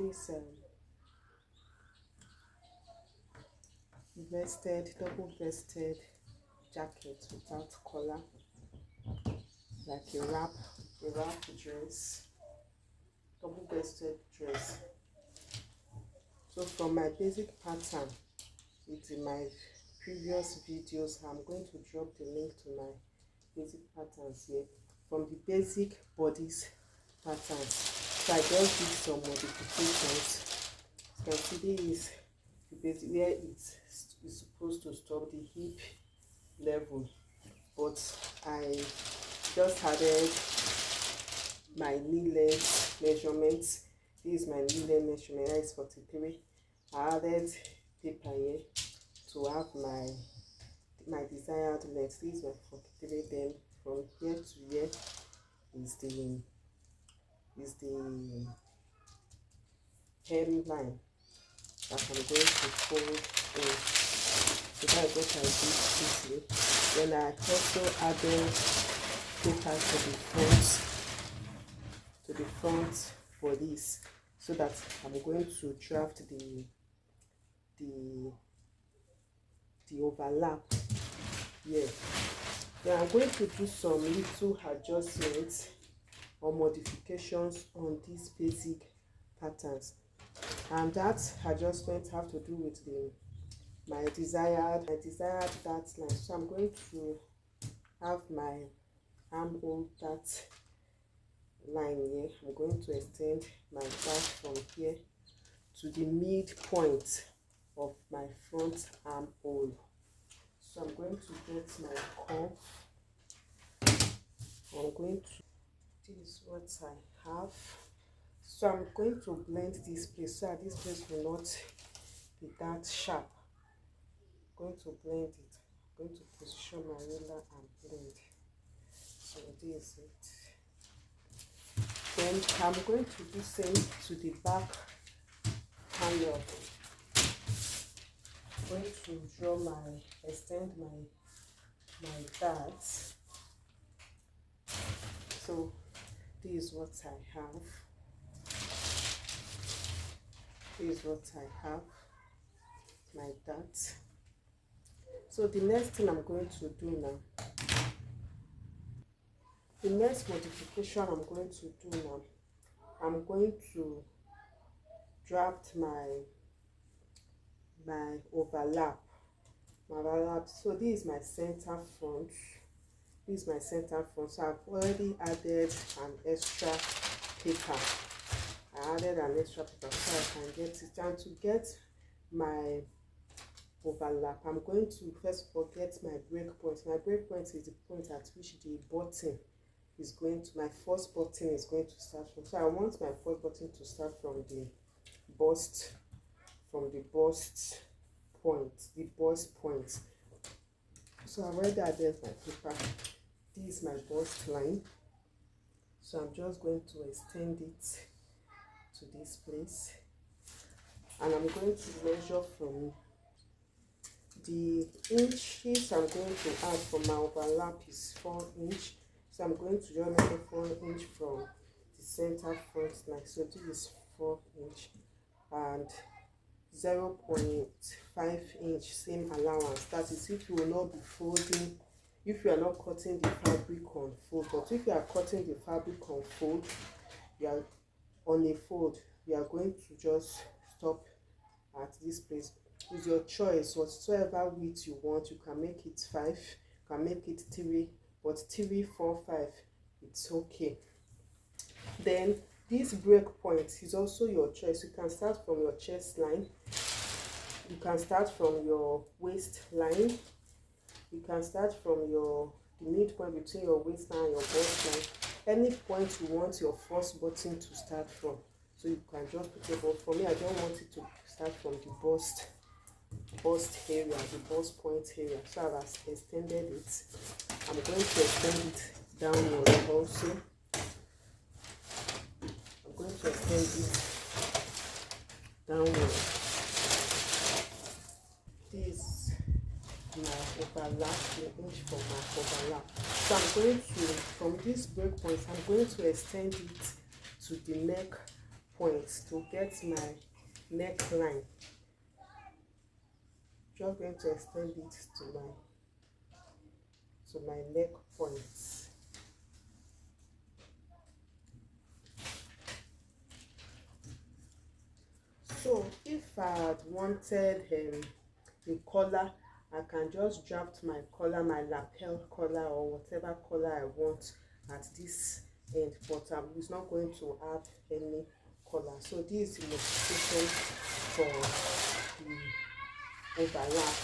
this double-breasted jacket without collar, like a wrap dress, double-breasted dress. So from my basic pattern, it's in my previous videos. I'm going to drop the link to my basic patterns here. From the basic bodice patterns, so I just did some modifications. You can see this is the basic where it's supposed to stop, the hip level, but I just added my knee length measurements. This is my knee length measurement, that is 43. I added paper here to have my desired length. This is my 43. Then from here to here is the hemline that I'm going to fold in. So that's what I did this way. Then I also added paper to the front for this, so that I'm going to draft the overlap here. Then I'm going to do some little adjustments or modifications on these basic patterns, and that adjustment have to do with my desired dart line. So I'm going to have my armhole dart line here. I'm going to extend my dart from here to the midpoint of my front armhole. So I'm going to get my curve. I'm going to, this is what I have. So I'm going to blend this place so that this place will not be that sharp. I'm going to blend it. I'm going to position my ruler and blend. So this is it. Then I'm going to do same to the back panel. I'm going to extend my darts. So this is what I have. This is what I have, my darts. So the next thing I'm going to do now, the next modification I'm going to do now, I'm going to draft my overlap. So this is my center front. This is my center front. So I've already added an extra paper. I added an extra paper so I can get it. And to get my overlap, I'm going to first of all get my break point. My break point is the point at which the button is going to, my first button is going to start from. So I want my first button to start from the bust point. So I've already added my paper. This is my bust line. So I'm just going to extend it to this place, and I'm going to measure from the inches I'm going to add for my overlap is 4 inches. So I'm going to just measure 4 inches from the center front line. So this is 4 inches and 0.5 inch same allowance. That is if you will not be folding, if you are not cutting the fabric on fold. But if you are cutting the fabric on fold, you are on a fold, you are going to just stop at this place. It's your choice. Whatsoever width you want, you can make it 5, you can make it 3, but 3, 4, 5, it's okay. Then this break point is also your choice. You can start from your chest line, you can start from your waist line, you can start from the midpoint between your waistline and your bust line. Any point you want your first button to start from, so you can just put it. But for me, I don't want it to start from the bust area, the bust point area. So I've extended it. I'm going to extend it downward also. I'm going to extend it downward. This my overlap, the inch for my overlap. So I'm going to, from this break point, I'm going to extend it to the neck points to get my neckline. Just going to extend it to my neck points. So if I had wanted a collar, I can just draft my collar, my lapel collar, or whatever collar I want at this end, but it's not going to have any collar. So this is the motivation for the overlap.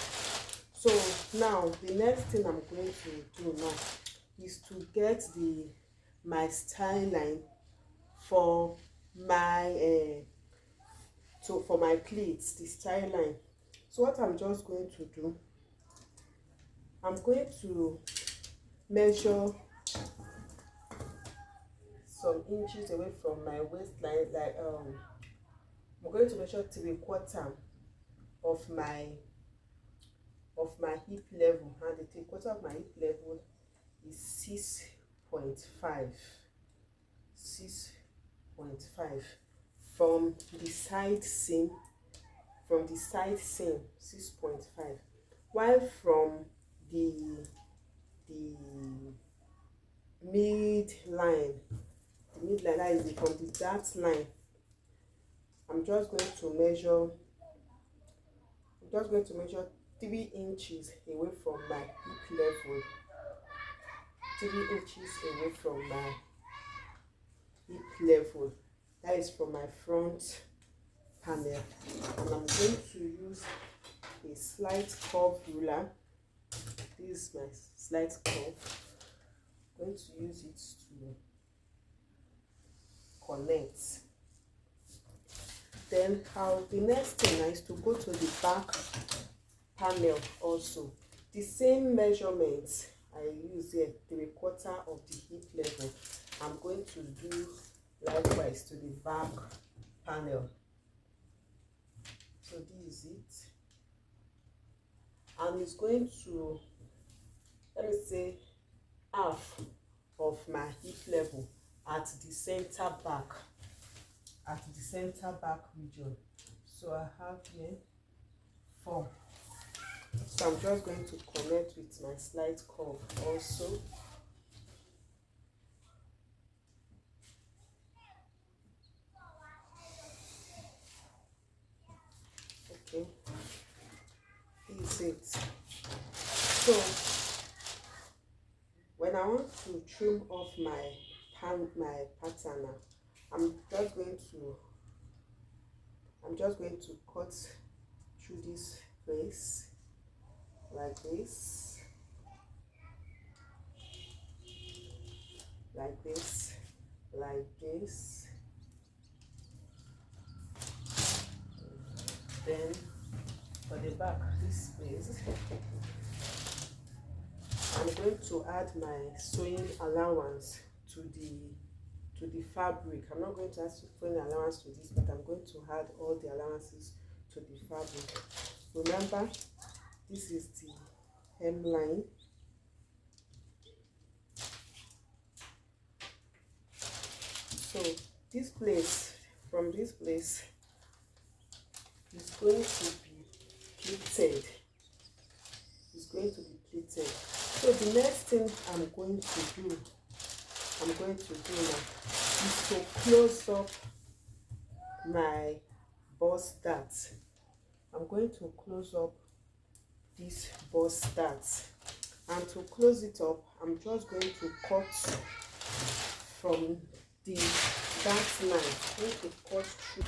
So now the next thing I'm going to do now is to get my style line for my for my pleats, the style line. So what I'm just going to do, I'm going to measure some inches away from my waistline, like I'm going to measure 3/4 of my hip level, and the 3/4 of my hip level is 6.5 from the side seam, 6.5, while from the midline, that is from the dart line, I'm just going to measure 3 inches away from my hip level, 3 inches away from my hip level, that is from my front panel. And I'm going to use a slight curve ruler. This is my slight curve. I'm going to use it to connect. Then the next thing is to go to the back panel also. The same measurements I use here, 3/4 of the hip level, I'm going to do likewise to the back panel. So this is it, and it's going to, let me say, half of my hip level at the center back region. So I have here 4. So I'm just going to connect with my slight curve also. Okay, this is it. So when I want to trim off my pattern, I'm just going to cut through this place like this, like this, like this. Then for the back, this space, I'm going to add my sewing allowance to the fabric. I'm not going to add sewing allowance to this, but I'm going to add all the allowances to the fabric. Remember, this is the hemline. So this place, from this place, is going to be pleated. It's going to be pleated. So the next thing I'm going to do now is to close up my bust dart. I'm going to close up this bust dart, and to close it up, I'm just going to cut from the dart line. I'm going to cut through.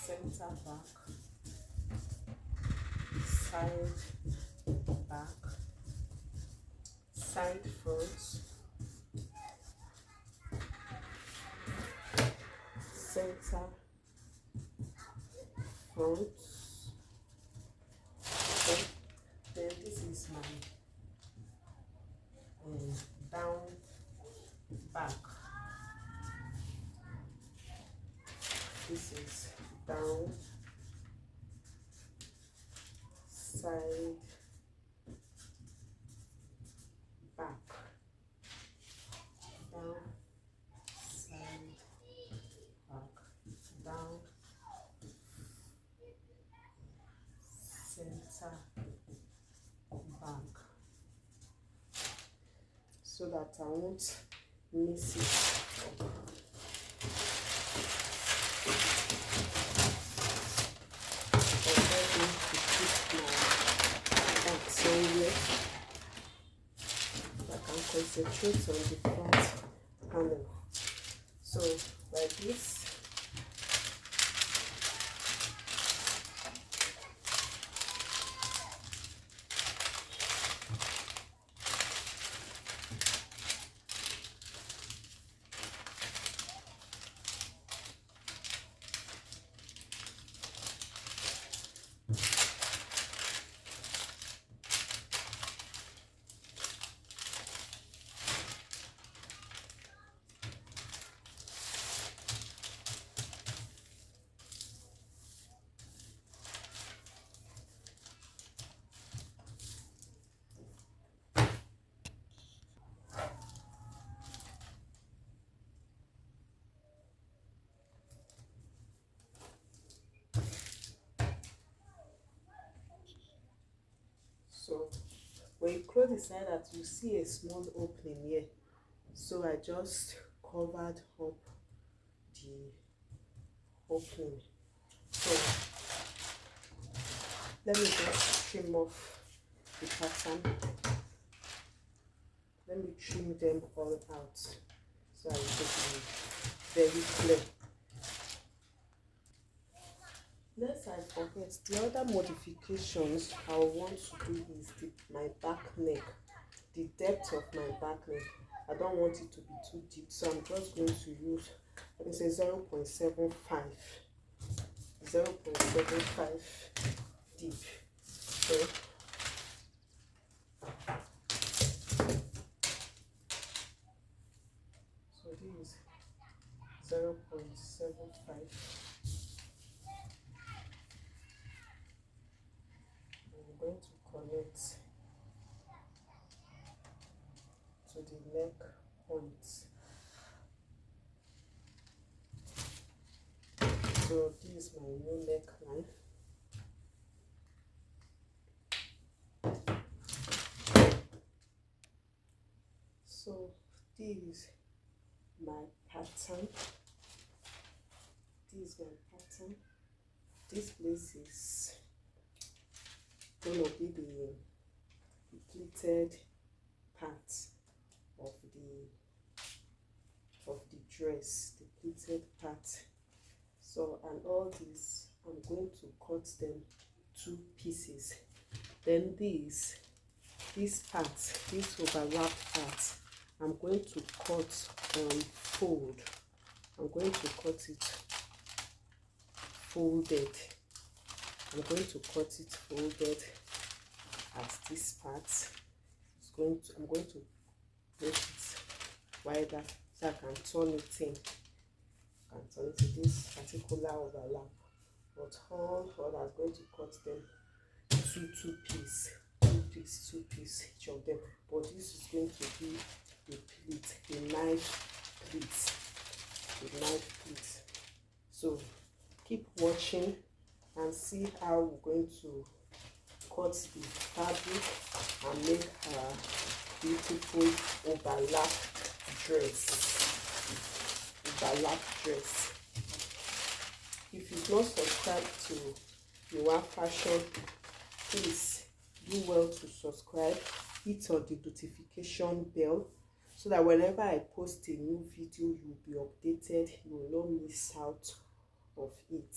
Center back, side back, side front, center front, down back. This is down, side, back, down, side, back, down, center, back, so that I won't miss it. Somewhere I can concentrate on the front panel. So like this. So when you close the side, that you see a small opening here, so I just covered up the opening. So let me just trim off the pattern. Let me trim them all out so I will get it very clear. Lest I forget, the other modifications I want to do is my back neck, the depth of my back neck. I don't want it to be too deep, so I'm just going to use, let me say 0.75 deep. So this is 0.75. I'm going to connect to the neck point. So this is my new neckline. So this is my pattern. This place is gonna be the pleated part of the dress, the pleated part. So, and all this, I'm going to cut them 2 pieces. Then this part, this overlap part, I'm going to cut fold. I'm going to cut it folded. I'm going to cut it folded as this part. I'm going to make it wider so I can turn it in. I can turn it in this particular overlap. But all I'm going to cut them two piece, each of them. But this is going to be a pleat, a knife pleat. So keep watching and see how we're going to cut the fabric and make a beautiful overlap dress. If you've not subscribed to Your Fashion, please do well to subscribe, hit on the notification bell so that whenever I post a new video, you'll be updated, you will not miss out of it.